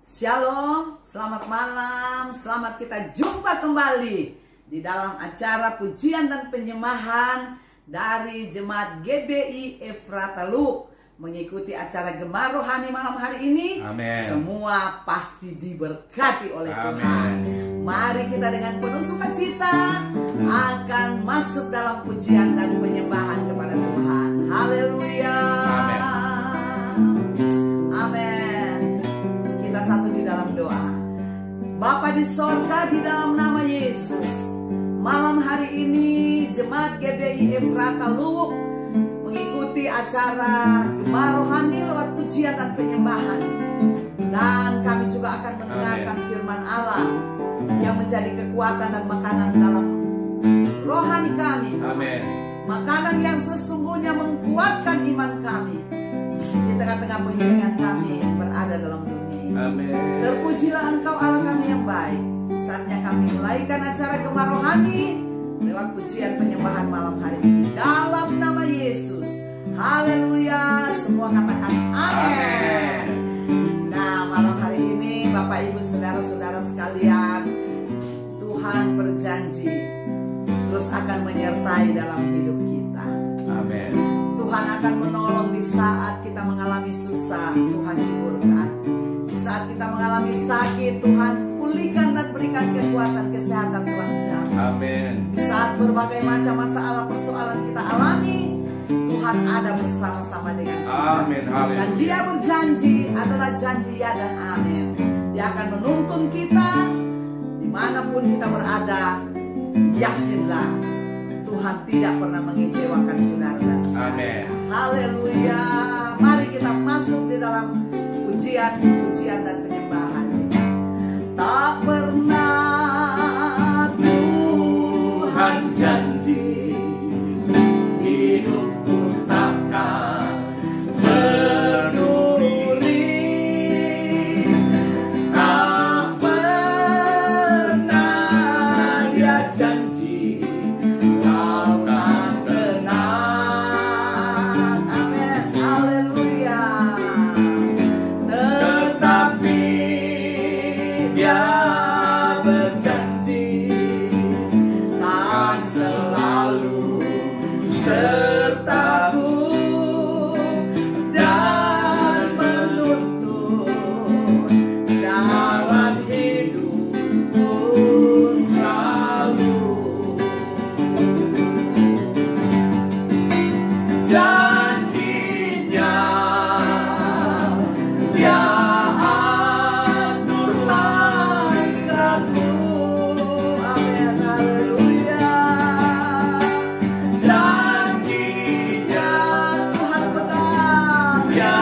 Shalom, selamat malam, selamat kita jumpa kembali di dalam acara pujian dan penyembahan dari Jemaat GBI Efrata Luwu. Mengikuti acara Gema Rohani malam hari ini, Amen. Semua pasti diberkati oleh Amen. Tuhan. Mari kita dengan penuh sukacita akan masuk dalam pujian dan penyembahan kepada Tuhan. Haleluya. Amin. Kita satu di dalam doa. Bapa di sorga, di dalam nama Yesus, malam hari ini Jemaat GBI Efrata Luwu mengikuti acara Gema Rohani lewat pujian dan penyembahan. Dan kami juga akan mendengarkan firman Allah yang menjadi kekuatan dan makanan dalam rohani kami. Amin. Makanan yang sesungguhnya menguatkan iman kami di tengah-tengah pengiringan kami yang berada dalam dunia. Amin. Terpujilah Engkau Allah kami yang baik. Saatnya kami mulaikan acara Gema Rohani lewat pujian penyembahan malam hari ini dalam nama Yesus. Haleluya. Semua katakan amin. Nah, malam hari ini Bapak Ibu saudara-saudara sekalian, Tuhan berjanji terus akan menyertai dalam hidup kita. Amin. Tuhan akan menolong di saat kita mengalami susah, Tuhan hiburkan. Di saat kita mengalami sakit, Tuhan pulihkan dan berikan kekuatan, kesehatan, Tuhan jamin. Amin. Di saat berbagai macam masalah persoalan kita alami, Tuhan ada bersama-sama dengan kita. Amin. Haleluya. Dan Dia berjanji adalah janji ya dan amin. Dia akan menuntun kita dimanapun kita berada. Yakinlah Tuhan tidak pernah mengecewakan saudara dan saya. Amin. Haleluya. Mari kita masuk di dalam pujian dan penyembahan kita. Tak pernah Tuhan janji hidupku takkan berduri. Tak pernah Dia janji kau kan tenang. Amin. Haleluya. Tetapi Dia berjanji kan selalu sertaku dan menuntun jalan hidupku selalu. Janjinya Dia atur langkahku. Amin. Haleluya. Janjinya Tuhan pegang. Dia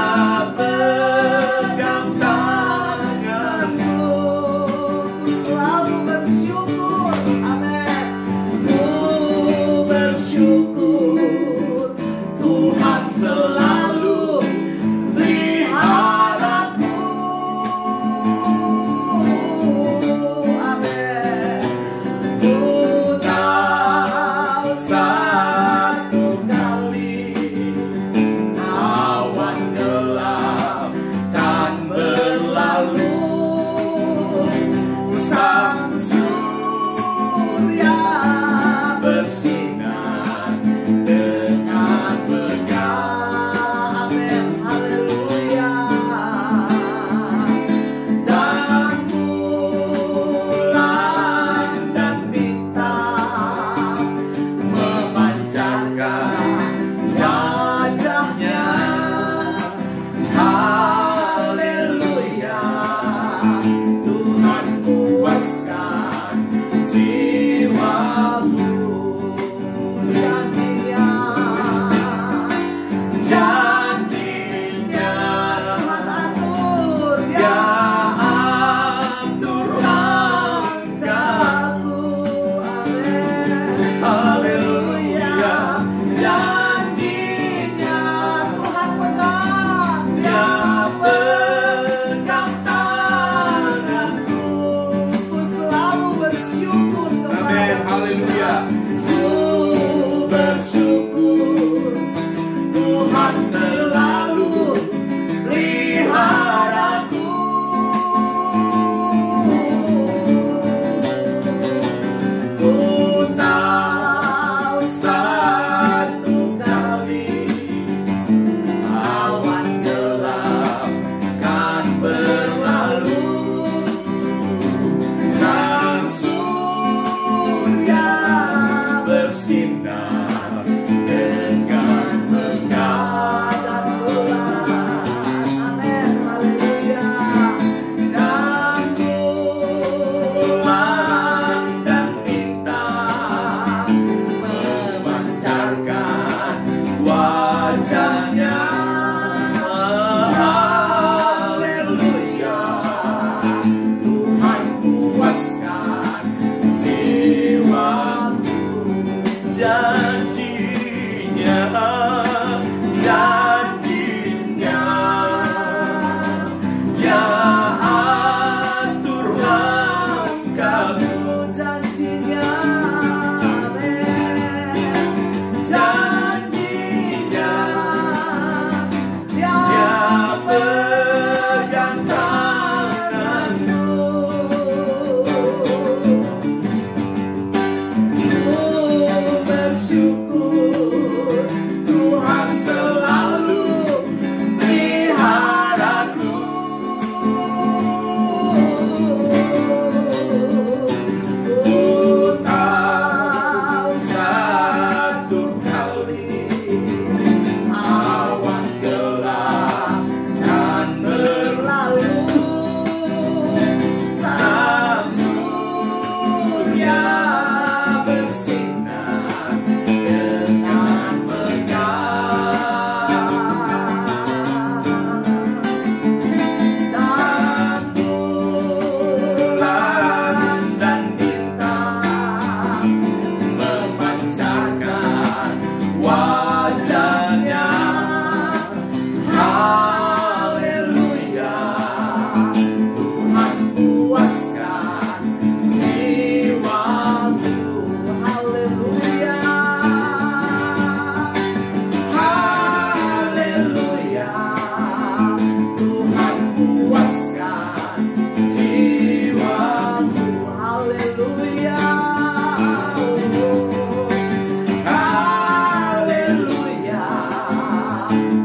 pegang tanganku. Ku selalu bersyukur. Amin. Ku bersyukur Tuhan selalu peliharaku. Amin. Ku tahu satu kali awan gelap kan berlalu, sang surya bersinar dengan megah. Amin. Haleluya. Dan bulan dan bintang memancarkan wajahnya. Haleluya. Tuhan puaskan jiwaku. Janjinya Tuhan atur. Dia atur langkahku. Amin. Haleluya. Janjinya Tuhan pegang. Dia pegang tanganku. Ku selalu bersyukur kepada Amin. Haleluya. Ku bersyukur Tuhan selalu peliharaku. wajahnya. Haleluya, Tuhan puaskan jiwaku. Janjinya, janjinya, dia atur langkahmu. Janjinya, janjinya, dia pegang tanganku. Bersyukur Tuhan selalu peliharaku. Ku tahu satu kali awan gelap kan berlalu, sang surya bersinar dengan megah, dan bulan dan bintang memancarkan wajahnya. Haleluya, Tuhan puaskan jiwaku. Haleluya, haleluya, Tuhan puaskan jiwaku. Haleluya, haleluya,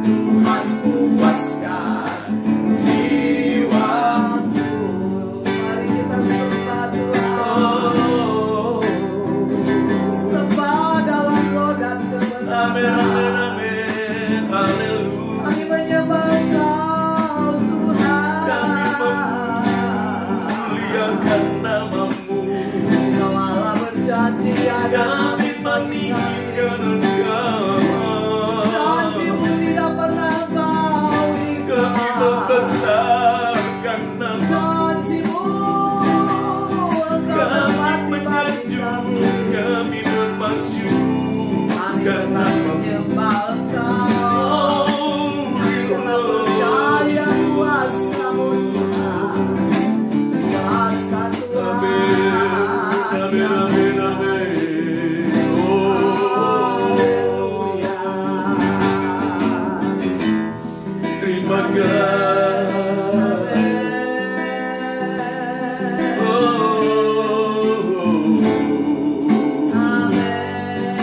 Tuhan puaskan jiwaku. Mari kita sembah Tuhan, sembah dalam roh dan kebenaran. Amin, amin, amin. Haleluya. Kami menyembah Engkau Tuhan. Kami memuliakan namamu. Engkau Allah berjanji ada Kami meninggikan Engkau. janjimu tidak pernah kau Kami ingkar. membesarkan namamu. Janjimu Engkau Kami tepati bagi menyanjung, kami. kami Kami memasyurkan tetap namamu. menyembah Engkau. Oh, Kita percaya kuasa-Mu Tuhan, kuasa Tuhan. amin, amin, amin. Haleluya. Terima kasih.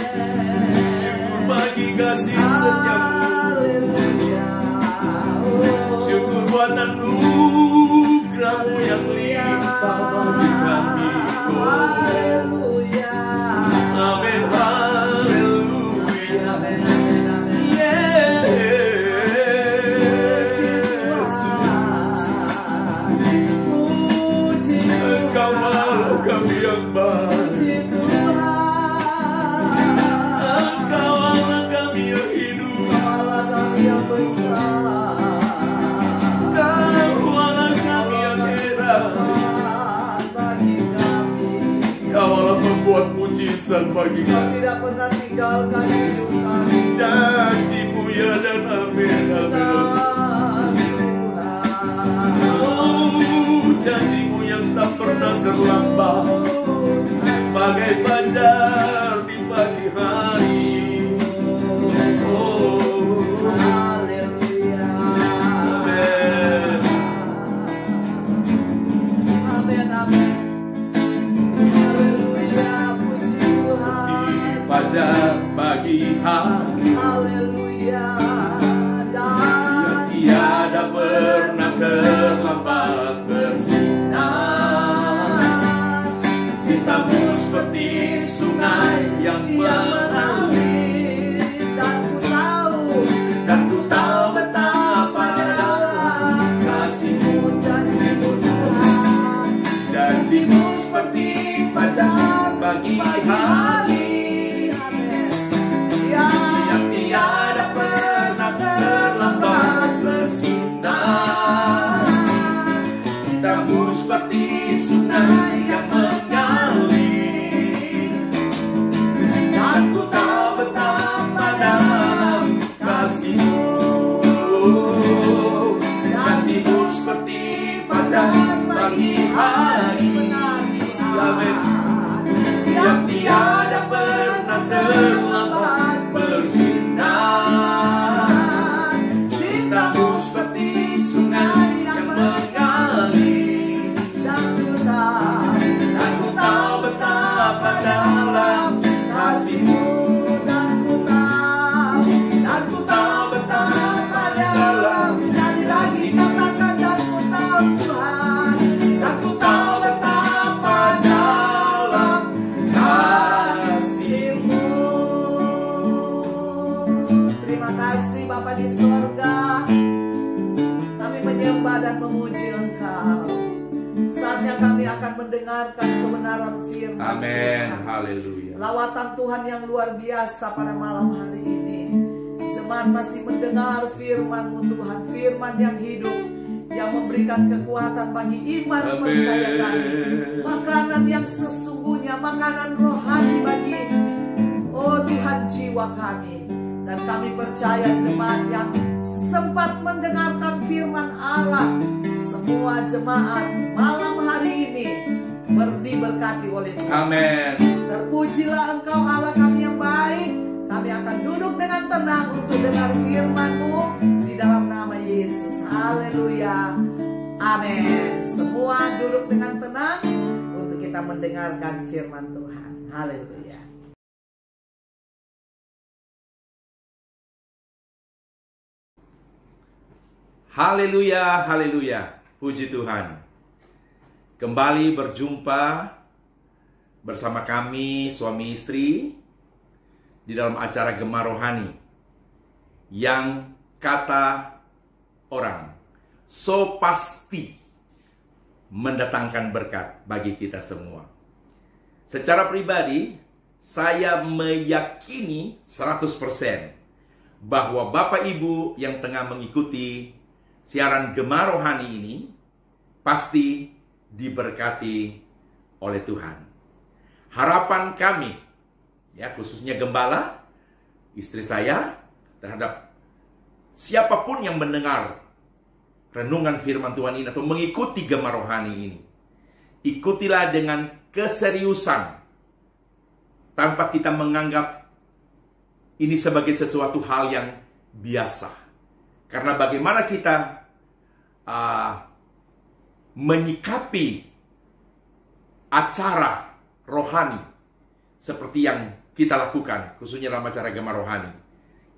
Syukur bagi kasih setiamu. Syukur buat anugerah-Mu yang limpah bagi kami. Amin, haleluya. Engkau Allah kami yang baik. Engkau Allah kami yang hidup. Engkau Allah kami yang heran. Engkau Allah membuat mujizat bagi kami. Tidak pernah tinggalkan hidup kami. Janji-Mu ya dan amin, amin. Oh, janji-Mu yang tak pernah terlambat, bagai fajar di pagi hari. Oh, Haleluya. amin. Amin, amin. Haleluya, puji Tuhan. Di fajar pagi hari, Haleluya. hari-hari benar Amin. Yang tiada pernah terlambat bersinar. Cintamu seperti sungai yang mengalir, dan ku tahu betapa dalam kasih-Mu, dan ku tahu betapa dalam. Sekali lagi katakan, dan ku tahu Tuhan, dan ku tahu betapa dalam kasih-Mu. Terima kasih Bapa di sorga, kami menyembah dan memuji Engkau. Saatnya kami akan mendengarkan kebenaran firman Amin. Tuhan. Haleluya. Lawatan Tuhan yang luar biasa pada malam hari ini. Jemaat masih mendengar firman-Mu Tuhan, firman yang hidup, yang memberikan kekuatan bagi iman Amin. percaya kami. Makanan yang sesungguhnya, makanan rohani bagi Tuhan jiwa kami. Dan kami percaya jemaat yang sempat mendengarkan firman Allah, semua jemaat malam hari ini diberkati oleh Tuhan. Amin. Terpujilah Engkau Allah kami yang baik. Kami akan duduk dengan tenang untuk dengar firman-Mu di dalam nama Yesus. Haleluya. Amin. Semua duduk dengan tenang untuk kita mendengarkan firman Tuhan. Haleluya. Haleluya, haleluya. Puji Tuhan. Kembali berjumpa bersama kami suami istri di dalam acara Gema Rohani yang kata orang so pasti mendatangkan berkat bagi kita semua. Secara pribadi, saya meyakini 100% bahwa Bapak Ibu yang tengah mengikuti siaran Gema Rohani ini pasti diberkati oleh Tuhan. Harapan kami, ya khususnya gembala, istri saya, terhadap siapapun yang mendengar renungan firman Tuhan ini atau mengikuti Gema Rohani ini, ikutilah dengan keseriusan tanpa kita menganggap ini sebagai sesuatu hal yang biasa. Karena bagaimana kita menyikapi acara rohani seperti yang kita lakukan, khususnya dalam acara Gema Rohani,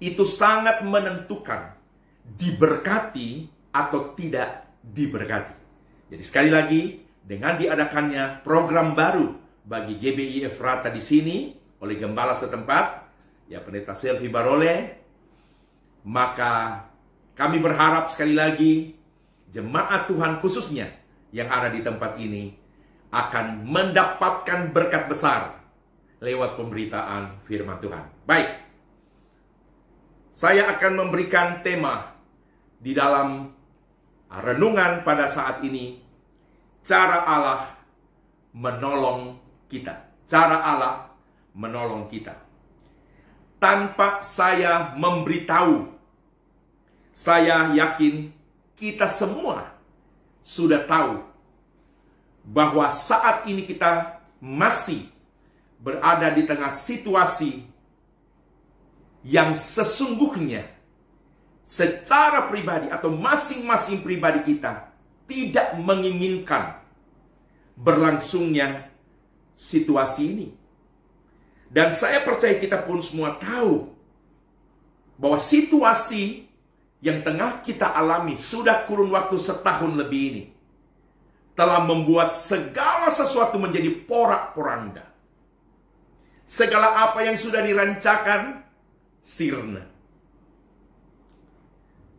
itu sangat menentukan diberkati atau tidak diberkati. Jadi sekali lagi, dengan diadakannya program baru bagi GBI Efrata di sini oleh gembala setempat, ya Pendeta Selvi Barole, maka kami berharap sekali lagi jemaat Tuhan khususnya yang ada di tempat ini akan mendapatkan berkat besar lewat pemberitaan firman Tuhan. Baik, saya akan memberikan tema di dalam renungan pada saat ini, cara Allah menolong kita. Cara Allah menolong kita. Tanpa saya memberitahu, saya yakin kita semua sudah tahu bahwa saat ini kita masih berada di tengah situasi yang sesungguhnya secara pribadi atau masing-masing pribadi kita tidak menginginkan berlangsungnya situasi ini. Dan saya percaya kita pun semua tahu bahwa situasi yang tengah kita alami sudah kurun waktu setahun lebih ini telah membuat segala sesuatu menjadi porak-poranda. Segala apa yang sudah dirancakan sirna.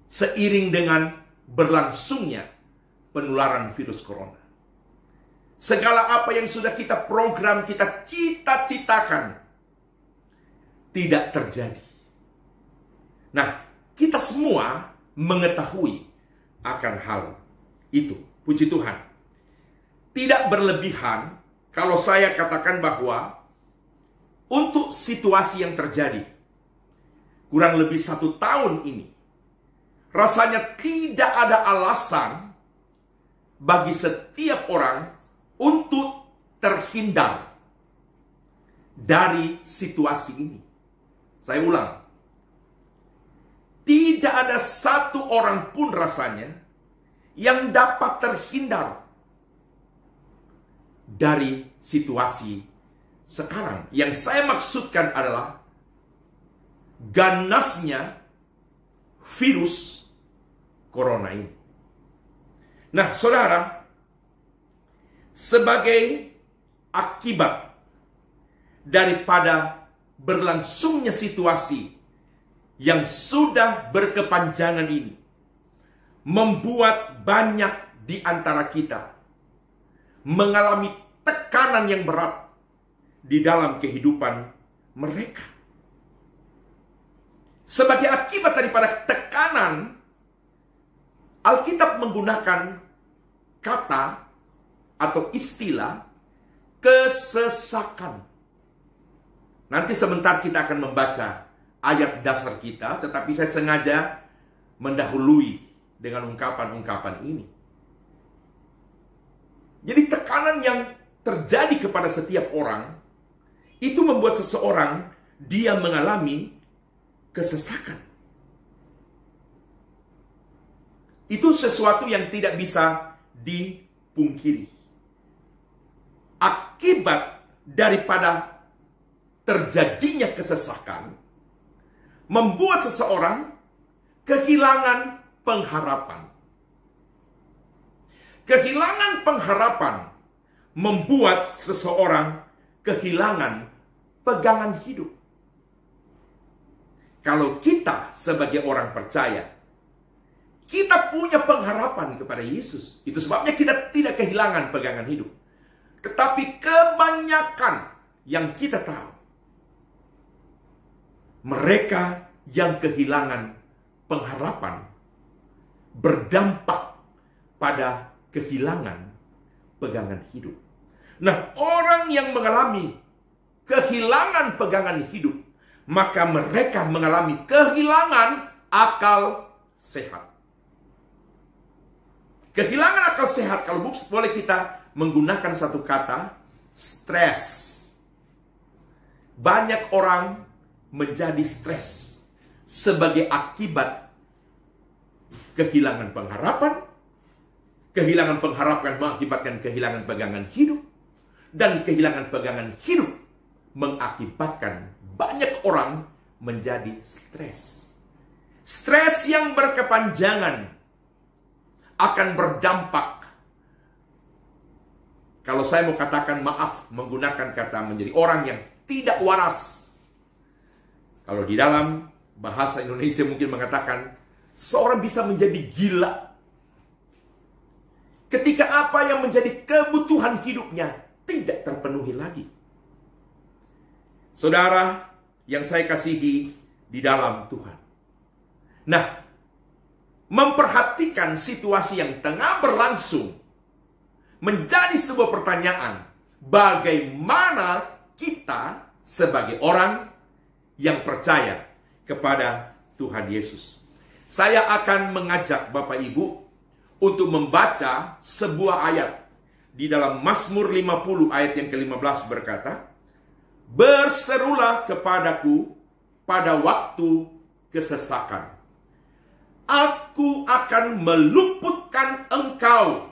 Seiring dengan berlangsungnya penularan virus corona. Segala apa yang sudah kita program, kita cita-citakan tidak terjadi. Nah, kita semua mengetahui akan hal itu. Puji Tuhan. Tidak berlebihan kalau saya katakan bahwa untuk situasi yang terjadi kurang lebih 1 tahun ini, rasanya tidak ada alasan bagi setiap orang untuk terhindar dari situasi ini. Saya ulang. Tidak ada satu orang pun rasanya yang dapat terhindar dari situasi sekarang. Yang saya maksudkan adalah ganasnya virus corona ini. Nah, saudara, sebagai akibat daripada berlangsungnya situasi yang sudah berkepanjangan ini, membuat banyak di antara kita mengalami tekanan yang berat di dalam kehidupan mereka. Sebagai akibat daripada tekanan, Alkitab menggunakan kata atau istilah kesesakan. Nanti sebentar kita akan membaca ayat dasar kita, tetapi saya sengaja mendahului dengan ungkapan-ungkapan ini. Jadi tekanan yang terjadi kepada setiap orang itu membuat seseorang dia mengalami kesesakan. Itu sesuatu yang tidak bisa dipungkiri. Akibat daripada terjadinya kesesakan membuat seseorang kehilangan pengharapan. Kehilangan pengharapan membuat seseorang kehilangan pegangan hidup. Kalau kita sebagai orang percaya, kita punya pengharapan kepada Yesus. Itu sebabnya kita tidak kehilangan pegangan hidup. Tetapi kebanyakan yang kita tahu, mereka yang kehilangan pengharapan berdampak pada kehilangan pegangan hidup. Nah, orang yang mengalami kehilangan pegangan hidup, maka mereka mengalami kehilangan akal sehat. Kehilangan akal sehat, kalau boleh kita menggunakan satu kata, stres. Banyak orang menjadi stres sebagai akibat kehilangan pengharapan. Kehilangan pengharapan mengakibatkan kehilangan pegangan hidup. Dan kehilangan pegangan hidup mengakibatkan banyak orang menjadi stres. Stres yang berkepanjangan akan berdampak, kalau saya mau katakan maaf, menggunakan kata menjadi orang yang tidak waras. Kalau di dalam bahasa Indonesia mungkin mengatakan seorang bisa menjadi gila ketika apa yang menjadi kebutuhan hidupnya tidak terpenuhi lagi. Saudara yang saya kasihi di dalam Tuhan. Nah, memperhatikan situasi yang tengah berlangsung menjadi sebuah pertanyaan, bagaimana kita sebagai orang yang percaya kepada Tuhan Yesus. Saya akan mengajak Bapak Ibu untuk membaca sebuah ayat di dalam Mazmur 50 ayat yang ke-15 berkata, "Berserulah kepadaku pada waktu kesesakan. Aku akan meluputkan engkau."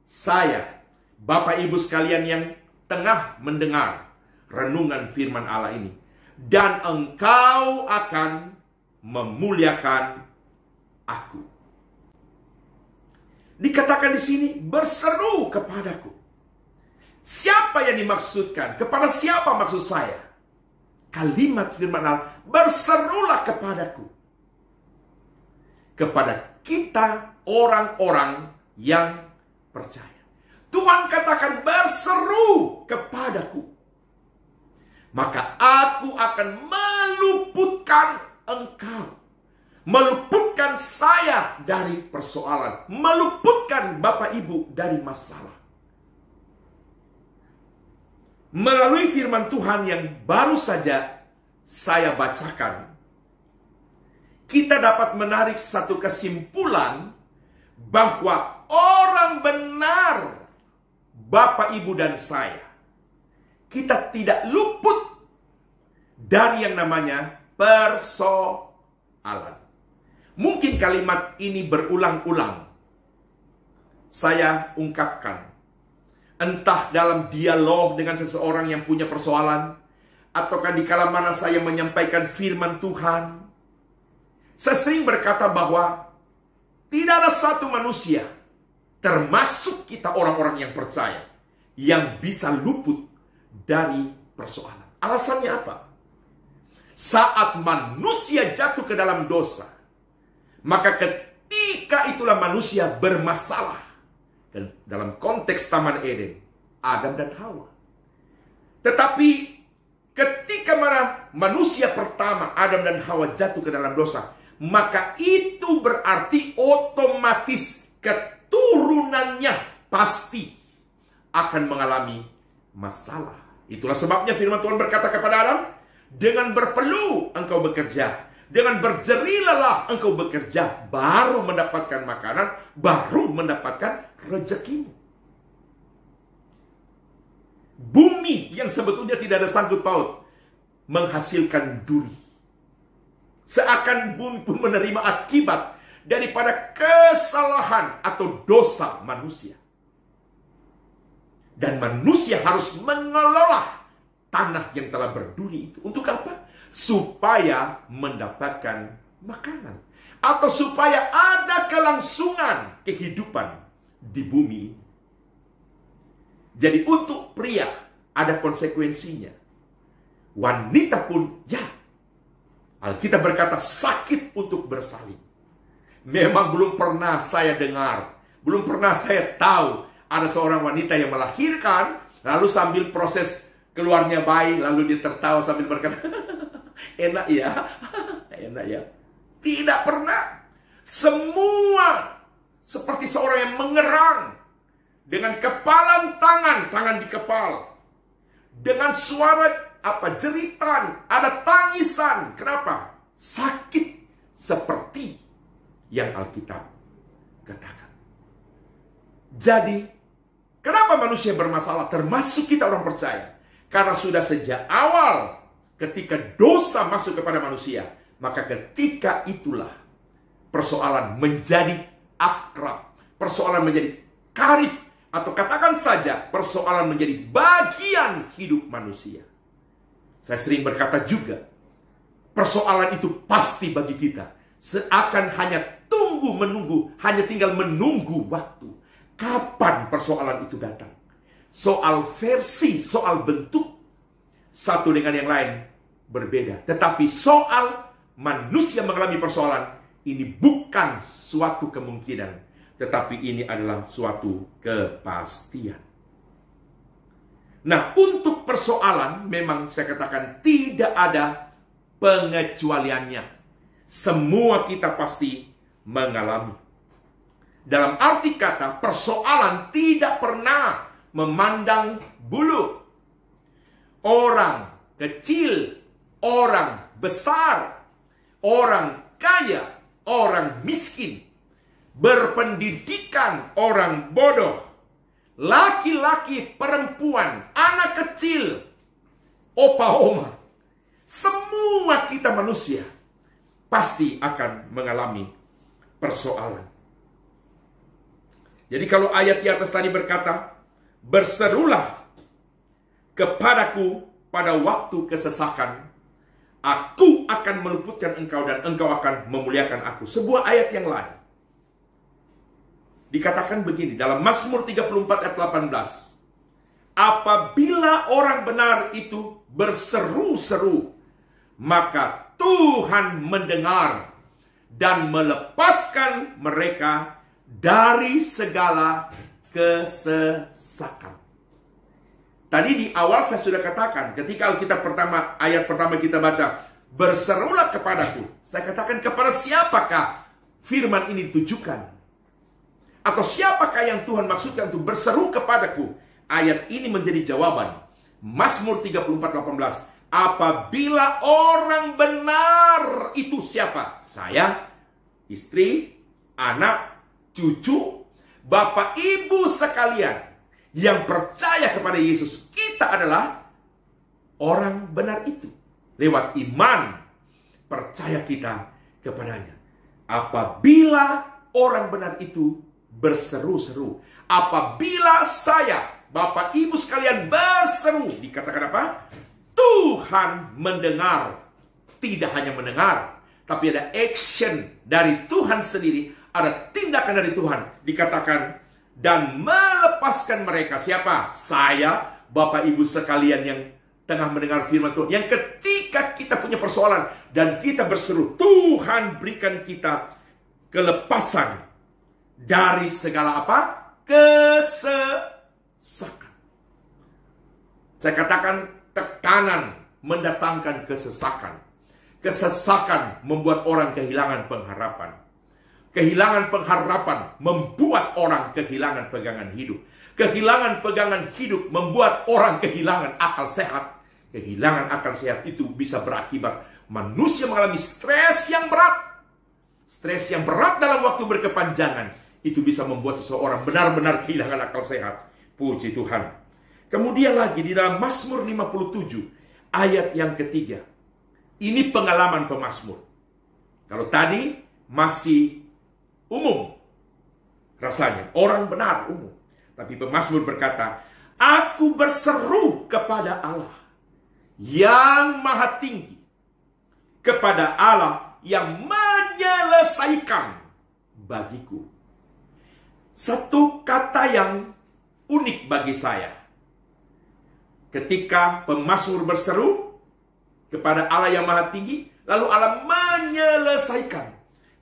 Saya, Bapak Ibu sekalian yang tengah mendengar renungan firman Allah ini, dan engkau akan memuliakan aku. Dikatakan di sini, berseru kepadaku. Siapa yang dimaksudkan? Kepada siapa maksud saya? Kalimat firman Allah, berserulah kepadaku. Kepada kita orang-orang yang percaya. Tuhan katakan berseru kepadaku. Maka aku akan meluputkan engkau. Meluputkan saya dari persoalan. Meluputkan Bapak Ibu dari masalah. Melalui firman Tuhan yang baru saja saya bacakan, kita dapat menarik satu kesimpulan bahwa orang benar, Bapak, Ibu, dan saya, kita tidak luput dari yang namanya persoalan. Mungkin kalimat ini berulang-ulang saya ungkapkan, entah dalam dialog dengan seseorang yang punya persoalan, ataukah di kala mana saya menyampaikan firman Tuhan. Saya sering berkata bahwa tidak ada satu manusia, termasuk kita orang-orang yang percaya, yang bisa luput dari persoalan. Alasannya apa? Saat manusia jatuh ke dalam dosa, maka ketika itulah manusia bermasalah. Dan dalam konteks Taman Eden, Adam dan Hawa. Tetapi ketika mana manusia pertama, Adam dan Hawa, jatuh ke dalam dosa, maka itu berarti otomatis keturunannya pasti akan mengalami masalah. Itulah sebabnya firman Tuhan berkata kepada Adam, dengan berpeluh engkau bekerja, dengan berjerih lelah engkau bekerja, baru mendapatkan makanan, baru mendapatkan rezekimu. Bumi yang sebetulnya tidak ada sangkut paut menghasilkan duri. Seakan bumi pun menerima akibat daripada kesalahan atau dosa manusia. Dan manusia harus mengelola tanah yang telah berduri itu. Untuk apa? Supaya mendapatkan makanan. Atau supaya ada kelangsungan kehidupan di bumi. Jadi untuk pria ada konsekuensinya. Wanita pun ya. Alkitab berkata sakit untuk bersalin. Memang belum pernah saya dengar, belum pernah saya tahu ada seorang wanita yang melahirkan, lalu sambil proses keluarnya bayi, lalu dia tertawa sambil berkata, enak ya, enak ya. Tidak pernah. Semua seperti seorang yang mengerang dengan kepalan tangan di kepala, dengan suara jeritan, ada tangisan. Kenapa? Sakit seperti yang Alkitab katakan. Jadi, kenapa manusia bermasalah? Termasuk kita orang percaya. Karena sudah sejak awal ketika dosa masuk kepada manusia, maka ketika itulah persoalan menjadi akrab, persoalan menjadi karib, atau katakan saja persoalan menjadi bagian hidup manusia. Saya sering berkata juga, persoalan itu pasti bagi kita. Seakan hanya menunggu, hanya tinggal menunggu waktu. Kapan persoalan itu datang? Soal versi, soal bentuk, satu dengan yang lain berbeda. Tetapi soal manusia mengalami persoalan, ini bukan suatu kemungkinan. Tetapi ini adalah suatu kepastian. Nah, untuk persoalan memang saya katakan tidak ada pengecualiannya. Semua kita pasti mengalami. Dalam arti kata, persoalan tidak pernah memandang bulu. Orang kecil, orang besar, orang kaya, orang miskin, berpendidikan, orang bodoh, laki-laki, perempuan, anak kecil, opa oma, semua kita manusia pasti akan mengalami persoalan. Jadi kalau ayat di atas tadi berkata, berserulah kepadaku pada waktu kesesakan, aku akan meluputkan engkau dan engkau akan memuliakan aku. Sebuah ayat yang lain. Dikatakan begini dalam Mazmur 34 ayat 18. Apabila orang benar itu berseru-seru, maka Tuhan mendengar dan melepaskan mereka dari segala kesesakan. Tadi di awal saya sudah katakan, ketika Alkitab pertama, ayat pertama kita baca, berserulah kepadaku. Saya katakan, kepada siapakah firman ini ditujukan? Atau siapakah yang Tuhan maksudkan untuk berseru kepadaku? Ayat ini menjadi jawaban. Mazmur 34:18. Apabila orang benar itu siapa? Saya, istri, anak, cucu, Bapak Ibu sekalian yang percaya kepada Yesus, kita adalah orang benar itu. Lewat iman, percaya kita kepadanya. Apabila orang benar itu berseru-seru, apabila saya, Bapak Ibu sekalian berseru, dikatakan apa? Tuhan mendengar. Tidak hanya mendengar, tapi ada action dari Tuhan sendiri, ada tindakan dari Tuhan. Dikatakan, dan melepaskan mereka. Siapa? Saya, Bapak Ibu sekalian yang tengah mendengar firman Tuhan. Yang ketika kita punya persoalan dan kita berseru, Tuhan berikan kita kelepasan dari segala apa? Kesesakan. Saya katakan tekanan mendatangkan kesesakan. Kesesakan membuat orang kehilangan pengharapan. Kehilangan pengharapan membuat orang kehilangan pegangan hidup. Kehilangan pegangan hidup membuat orang kehilangan akal sehat. Kehilangan akal sehat itu bisa berakibat manusia mengalami stres yang berat. Stres yang berat dalam waktu berkepanjangan itu bisa membuat seseorang benar-benar kehilangan akal sehat. Puji Tuhan. Kemudian lagi di dalam Mazmur 57 ayat yang ketiga. Ini pengalaman pemazmur. Kalau tadi masih umum rasanya, orang benar umum. Tapi pemazmur berkata, aku berseru kepada Allah yang maha tinggi, kepada Allah yang menyelesaikan bagiku. Satu kata yang unik bagi saya. Ketika pemazmur berseru kepada Allah yang maha tinggi, lalu Allah menyelesaikan.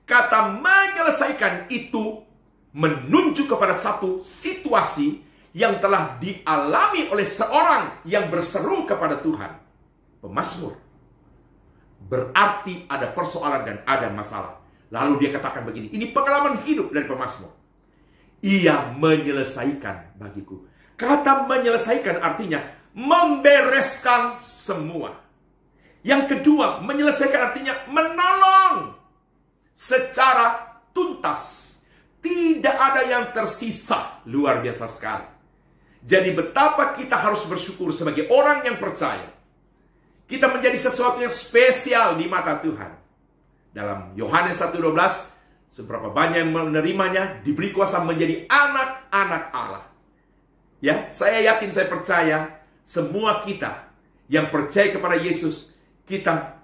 Kata menyelesaikan itu menunjuk kepada satu situasi yang telah dialami oleh seorang yang berseru kepada Tuhan. Pemazmur. Berarti ada persoalan dan ada masalah. Lalu dia katakan begini, ini pengalaman hidup dari pemazmur. Ia menyelesaikan bagiku. Kata menyelesaikan artinya membereskan semua. Yang kedua, menyelesaikan artinya menolong secara tuntas. Tidak ada yang tersisa. Luar biasa sekali. Jadi betapa kita harus bersyukur sebagai orang yang percaya. Kita menjadi sesuatu yang spesial di mata Tuhan. Dalam Yohanes 1:12, seberapa banyak yang menerimanya, diberi kuasa menjadi anak-anak Allah. Ya, saya yakin, saya percaya, semua kita yang percaya kepada Yesus, kita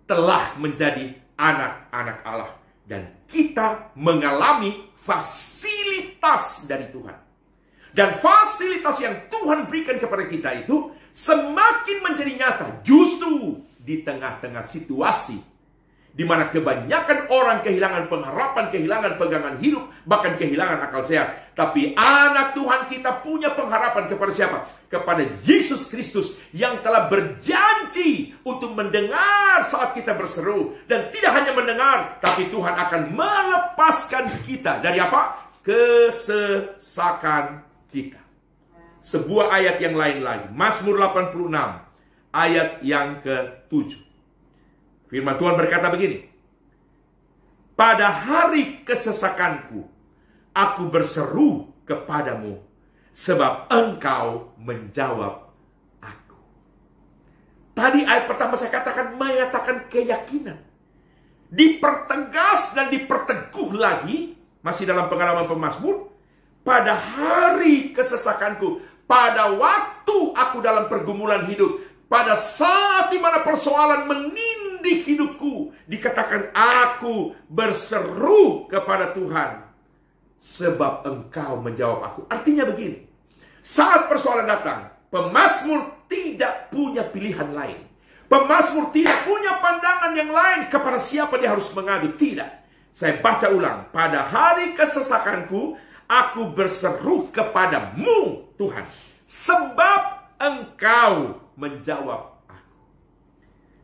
telah menjadi anak-anak Allah. Dan kita mengalami fasilitas dari Tuhan. Dan fasilitas yang Tuhan berikan kepada kita itu semakin menjadi nyata justru di tengah-tengah situasi di mana kebanyakan orang kehilangan pengharapan, kehilangan pegangan hidup, bahkan kehilangan akal sehat. Tapi anak Tuhan kita punya pengharapan kepada siapa? Kepada Yesus Kristus yang telah berjanji untuk mendengar saat kita berseru. Dan tidak hanya mendengar, tapi Tuhan akan melepaskan kita dari apa? Kesesakan kita. Sebuah ayat yang lain lagi. Mazmur 86 ayat yang ke-7. Firman Tuhan berkata begini. Pada hari kesesakanku, aku berseru kepadamu, sebab engkau menjawab aku. Tadi ayat pertama saya katakan menyatakan keyakinan. Dipertegas dan diperteguh lagi, masih dalam pengalaman pemazmur, pada hari kesesakanku, pada waktu aku dalam pergumulan hidup, pada saat di mana persoalan menindih hidupku, dikatakan aku berseru kepada Tuhan, sebab engkau menjawab aku. Artinya begini, saat persoalan datang, pemazmur tidak punya pilihan lain. Pemazmur tidak punya pandangan yang lain kepada siapa dia harus mengadu. Tidak. Saya baca ulang. Pada hari kesesakanku, aku berseru kepadamu, Tuhan, sebab engkau menjawab aku.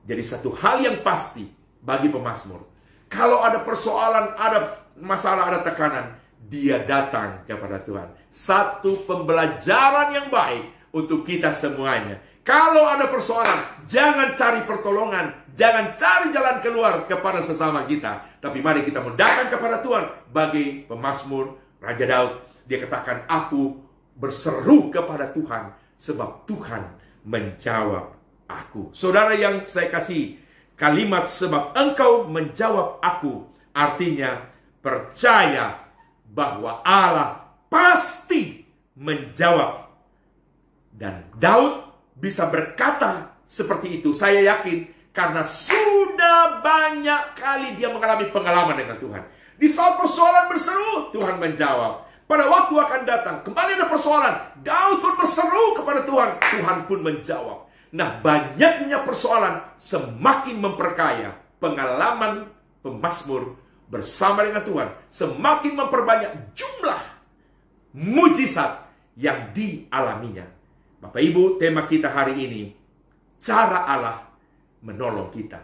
Jadi satu hal yang pasti bagi pemazmur, kalau ada persoalan, ada masalah, ada tekanan, dia datang kepada Tuhan. Satu pembelajaran yang baik untuk kita semuanya. Kalau ada persoalan, jangan cari pertolongan, jangan cari jalan keluar kepada sesama kita, tapi mari kita mendatang kepada Tuhan. Bagi pemazmur Raja Daud, dia katakan, aku berseru kepada Tuhan sebab Tuhan menjawab aku. Saudara yang saya kasih, kalimat sebab engkau menjawab aku artinya percaya bahwa Allah pasti menjawab. Dan Daud bisa berkata seperti itu, saya yakin, karena sudah banyak kali dia mengalami pengalaman dengan Tuhan. Di saat persoalan berseru, Tuhan menjawab. Pada waktu akan datang, kembali ada persoalan, Daud pun berseru kepada Tuhan, Tuhan pun menjawab. Nah, banyaknya persoalan semakin memperkaya pengalaman pemazmur bersama dengan Tuhan, semakin memperbanyak jumlah mujizat yang dialaminya. Bapak Ibu, tema kita hari ini, cara Allah menolong kita.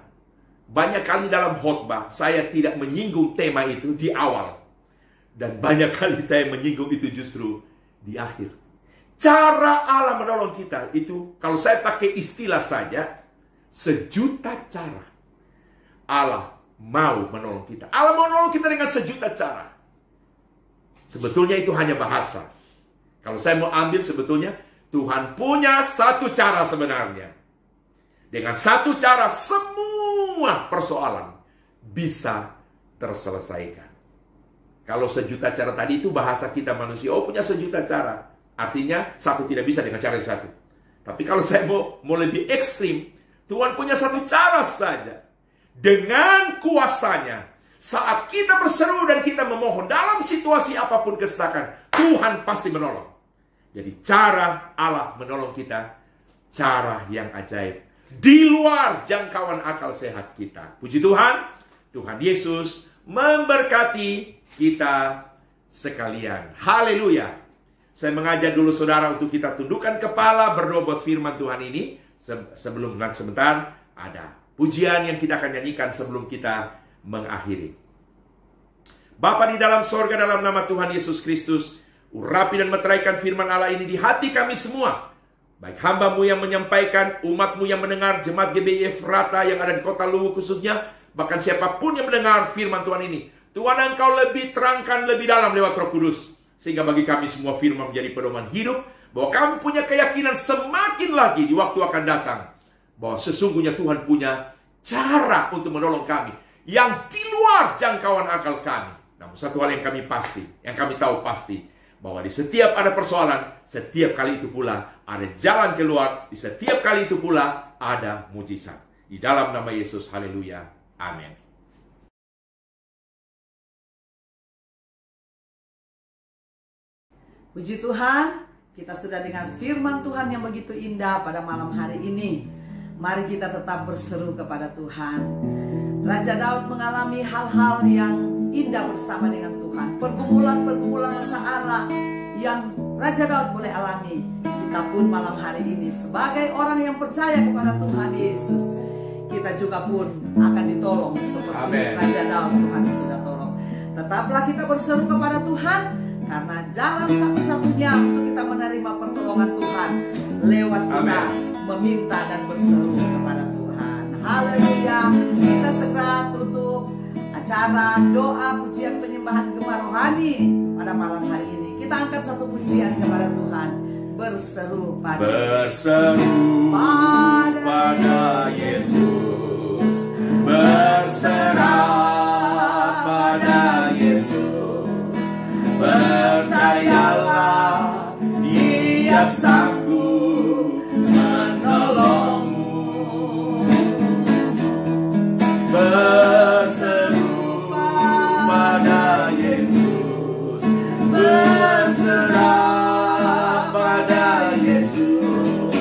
Banyak kali dalam khotbah saya tidak menyinggung tema itu di awal. Dan banyak kali saya menyinggung itu justru di akhir. Cara Allah menolong kita itu, kalau saya pakai istilah saja, sejuta cara. Allah mau menolong kita. Allah mau menolong kita dengan sejuta cara. Sebetulnya itu hanya bahasa. Kalau saya mau ambil sebetulnya, Tuhan punya satu cara sebenarnya. Dengan satu cara semua persoalan bisa terselesaikan. Kalau sejuta cara tadi itu bahasa kita manusia, oh punya sejuta cara. Artinya satu tidak bisa dengan cara yang satu. Tapi kalau saya mau lebih ekstrim, Tuhan punya satu cara saja. Dengan kuasanya, saat kita berseru dan kita memohon dalam situasi apapun kesesakan, Tuhan pasti menolong. Jadi cara Allah menolong kita, cara yang ajaib. Di luar jangkauan akal sehat kita. Puji Tuhan, Tuhan Yesus memberkati kita sekalian. Haleluya. Saya mengajak dulu saudara untuk kita tundukkan kepala, berdoa buat firman Tuhan ini. Sebelum nanti sebentar, ada pujian yang kita akan nyanyikan sebelum kita mengakhiri. Bapa di dalam sorga, dalam nama Tuhan Yesus Kristus, urapi dan meteraikan firman Allah ini di hati kami semua. Baik hamba-Mu yang menyampaikan, umat-Mu yang mendengar, jemaat GBI Efrata yang ada di kota Luwu khususnya, bahkan siapapun yang mendengar firman Tuhan ini, Tuhan Engkau lebih terangkan lebih dalam lewat Roh Kudus, sehingga bagi kami semua firman menjadi pedoman hidup, bahwa kami punya keyakinan semakin lagi di waktu akan datang, bahwa sesungguhnya Tuhan punya cara untuk menolong kami, yang di luar jangkauan akal kami. Namun satu hal yang kami pasti, yang kami tahu pasti, bahwa di setiap ada persoalan, setiap kali itu pula ada jalan keluar, di setiap kali itu pula ada mujizat. Di dalam nama Yesus, haleluya, amin. Puji Tuhan, kita sudah dengan firman Tuhan yang begitu indah pada malam hari ini. Mari kita tetap berseru kepada Tuhan. Raja Daud mengalami hal-hal yang indah bersama dengan Tuhan. Pergumulan-pergumulan masalah yang Raja Daud boleh alami. Kita pun malam hari ini sebagai orang yang percaya kepada Tuhan Yesus, kita juga pun akan ditolong seperti Raja Daud Tuhan sudah tolong. Tetaplah kita berseru kepada Tuhan, karena jalan satu-satunya untuk kita menerima pertolongan Tuhan lewat kita meminta dan berseru kepada Tuhan. Haleluya. Kita segera tutup acara doa pujian penyembahan Gema Rohani pada malam hari ini. Kita angkat satu pujian kepada Tuhan. Berseru pada Yesus. Berserah pada Yesus. Percayalah, Dia sanggup menolongmu. Berseru pada Yesus. Berserah pada Yesus.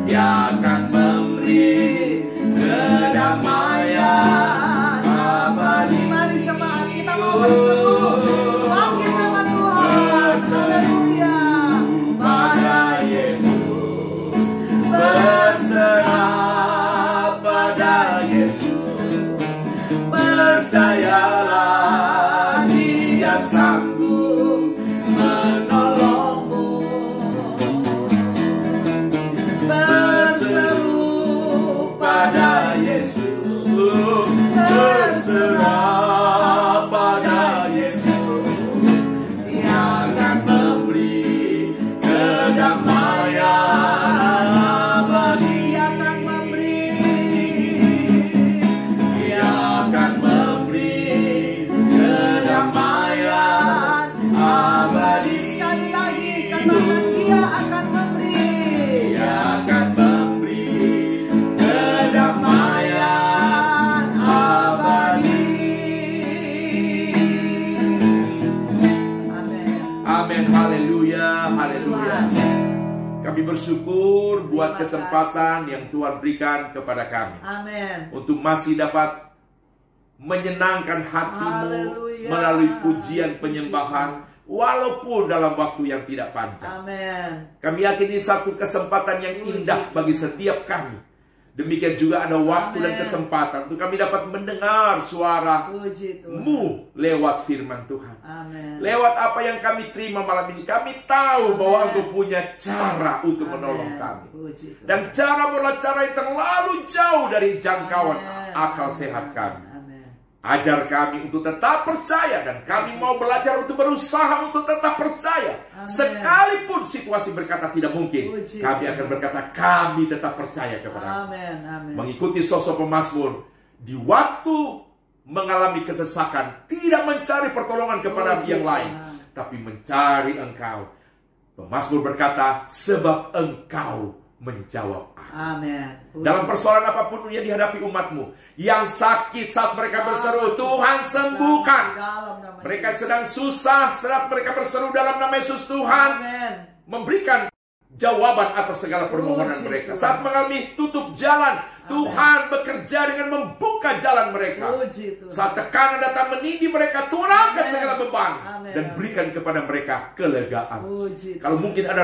Dia akan memberi kedamaian abadi. Mari jemaat kita mau berseru. Panggil nama Tuhan. Haleluya. Pada Yesus. Berserah pada Yesus. Percayalah, Dia sanggup menolongmu. Berseru pada Yesus. Berserah pada Kami bersyukur buat Terima kesempatan yang Tuhan berikan kepada kami. Amin. Untuk masih dapat menyenangkan hatimu Haleluya. melalui pujian penyembahan, walaupun dalam waktu yang tidak panjang. Amin. Kami yakin ini satu kesempatan yang indah bagi setiap kami. Demikian juga ada waktu dan Amin. kesempatan untuk kami dapat mendengar Puji Tuhan. suara-Mu lewat firman Tuhan. Amin. Lewat apa yang kami terima malam ini, kami tahu bahwa Amin. Engkau punya cara untuk Amin. menolong kami. Puji Tuhan. Dan cara adalah cara yang terlalu jauh dari jangkauan Amin. akal sehat kami. Amin. Ajar kami untuk tetap percaya, dan kami mau belajar untuk berusaha untuk tetap percaya. Amin. Sekalipun situasi berkata tidak mungkin, Puji kami Tuhan. akan berkata kami tetap percaya kepada Amin. Amin. Mengikuti sosok pemazmur di waktu mengalami kesesakan, tidak mencari pertolongan kepada Puji yang lain, Tuhan. tapi mencari Engkau. Pemazmur berkata, sebab Engkau menjawab aku. Amin. Puji Dalam persoalan apapun yang dihadapi umatmu, yang sakit saat mereka berseru, Tuhan sembuhkan. Dalam nama Mereka Yesus. sedang susah saat mereka berseru dalam nama Yesus, Tuhan Amin. memberikan jawaban atas segala permohonan Puji mereka. Tuhan. Saat mengalami tutup jalan, Tuhan bekerja dengan membuka jalan mereka. Puji Tuhan. Saat tekanan datang menindih mereka, Tuhan angkat Amin. segala beban Amin. dan Amin. berikan kepada mereka kelegaan. Puji Kalau Tuhan. mungkin ada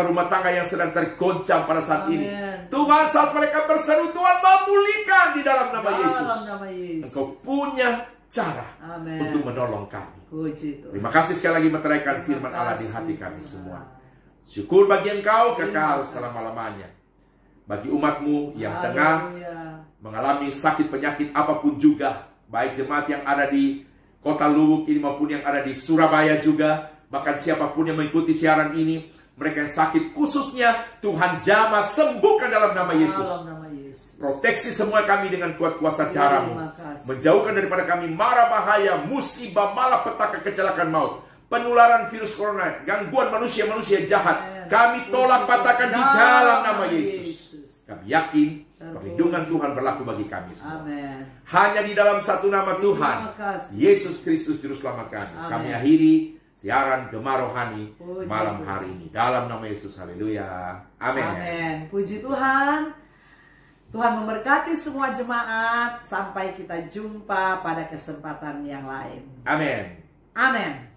rumah tangga yang sedang tergoncang pada saat ini, Amin. Tuhan saat mereka berseru, Tuhan memulihkan di dalam nama Dalam Yesus. nama Yesus. Engkau punya cara Amin. untuk menolong kami. Puji Tuhan. Terima kasih sekali lagi meteraikan Terima firman Allah di kasih, hati kami Tuhan. semua. Syukur bagi Engkau kekal Terima kasih. selama-lamanya. Bagi umatmu yang tengah Haleluya. mengalami sakit penyakit apapun juga, baik jemaat yang ada di kota Luwuk ini maupun yang ada di Surabaya juga, bahkan siapapun yang mengikuti siaran ini, mereka yang sakit khususnya, Tuhan jamah sembuhkan dalam nama Yesus. Dalam nama Yesus. Proteksi semua kami dengan kuat kuasa Terima darah-Mu. kasih. Menjauhkan daripada kami mara bahaya, musibah, malapetaka, kecelakaan maut, penularan virus corona, gangguan manusia-manusia jahat. Amin. Kami tolak patahkan di dalam nama Yesus. Yesus. Kami yakin perlindungan Tuhan berlaku bagi kami semua. Amin. Hanya di dalam satu nama Tuhan, Terima kasih. Yesus Kristus Juru Selamat kami. Amin. Kami akhiri siaran Gema Rohani Puji malam Tuhan. hari ini. Dalam nama Yesus, haleluya. Amin. Amin. Puji Tuhan. Tuhan memberkati semua jemaat. Sampai kita jumpa pada kesempatan yang lain. Amin. Amin.